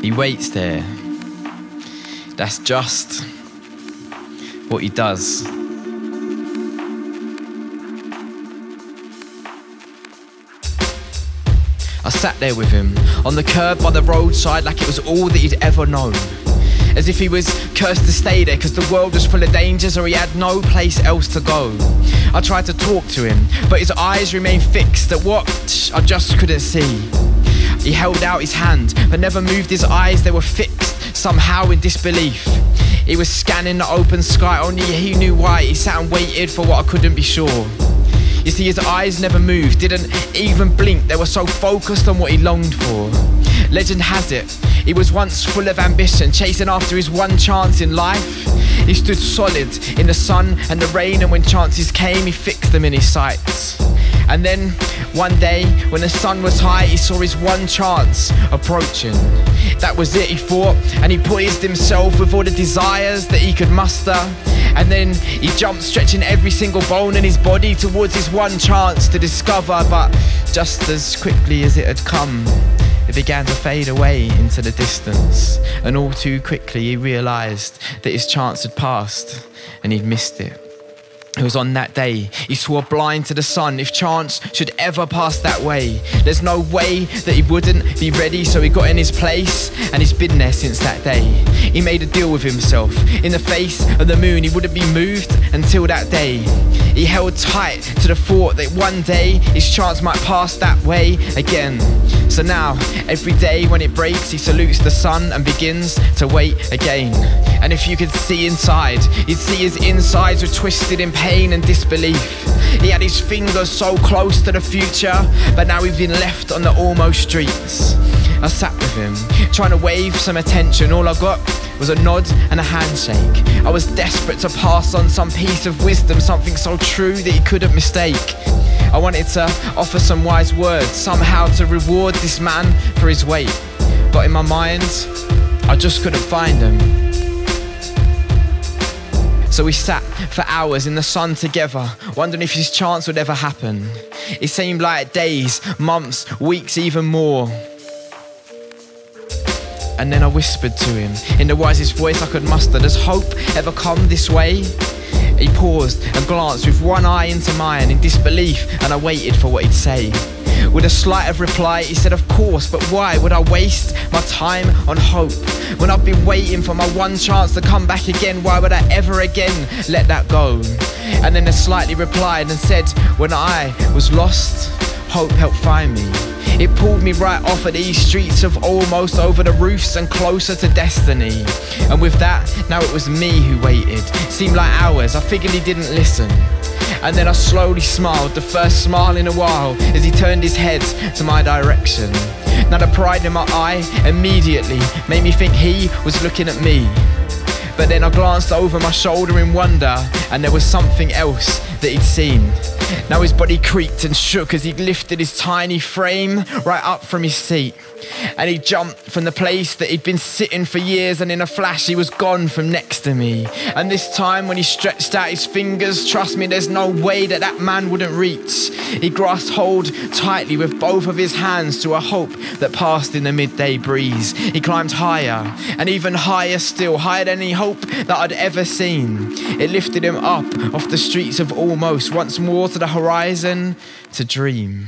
He waits there. That's just what he does. I sat there with him, on the curb by the roadside, like it was all that he'd ever known. As if he was cursed to stay there, cause the world was full of dangers or he had no place else to go. I tried to talk to him, but his eyes remained fixed at what I just couldn't see. He held out his hand, but never moved his eyes, they were fixed, somehow in disbelief. He was scanning the open sky, only he knew why. He sat and waited for what I couldn't be sure. You see, his eyes never moved, didn't even blink, they were so focused on what he longed for. Legend has it, he was once full of ambition, chasing after his one chance in life. He stood solid in the sun and the rain, and when chances came, he fixed them in his sights. And then, one day, when the sun was high, he saw his one chance approaching. That was it, he thought, and he poised himself with all the desires that he could muster. And then he jumped, stretching every single bone in his body towards his one chance to discover. But just as quickly as it had come, it began to fade away into the distance. And all too quickly he realised that his chance had passed and he'd missed it. It was on that day he swore blind to the sun, if chance should ever pass that way, there's no way that he wouldn't be ready. So he got in his place, and he's been there since that day. He made a deal with himself. In the face of the moon, he wouldn't be moved until that day. He held tight to the thought that one day his chance might pass that way again. So now, every day when it breaks, he salutes the sun and begins to wait again. And if you could see inside, you'd see his insides were twisted in pain and disbelief. He had his fingers so close to the future, but now he'd been left on the almost streets. I sat with him, trying to wave some attention. All I got was a nod and a handshake. I was desperate to pass on some piece of wisdom, something so true that he couldn't mistake. I wanted to offer some wise words, somehow to reward this man for his wait. But in my mind, I just couldn't find them. So we sat for hours in the sun together, wondering if his chance would ever happen. It seemed like days, months, weeks, even more. And then I whispered to him, in the wisest voice I could muster, does hope ever come this way? He paused and glanced with one eye into mine in disbelief, and I waited for what he'd say. With a slight of reply, he said, of course, but why would I waste my time on hope? When I've been waiting for my one chance to come back again, why would I ever again let that go? And then I slightly replied and said, when I was lost, hope helped find me. It pulled me right off of these streets of almost, over the roofs and closer to destiny. And with that, now it was me who waited. Seemed like hours, I figured he didn't listen. And then I slowly smiled, the first smile in a while, as he turned his head to my direction. Now the pride in my eye immediately made me think he was looking at me. But then I glanced over my shoulder in wonder, and there was something else that he'd seen. Now his body creaked and shook as he lifted his tiny frame right up from his seat. And he jumped from the place that he'd been sitting for years, and in a flash he was gone from next to me. And this time when he stretched out his fingers, trust me, there's no way that that man wouldn't reach. He grasped hold tightly with both of his hands to a hope that passed in the midday breeze. He climbed higher, and even higher still, higher than any hope that I'd ever seen. It lifted him up off the streets of almost, once more to the horizon to dream.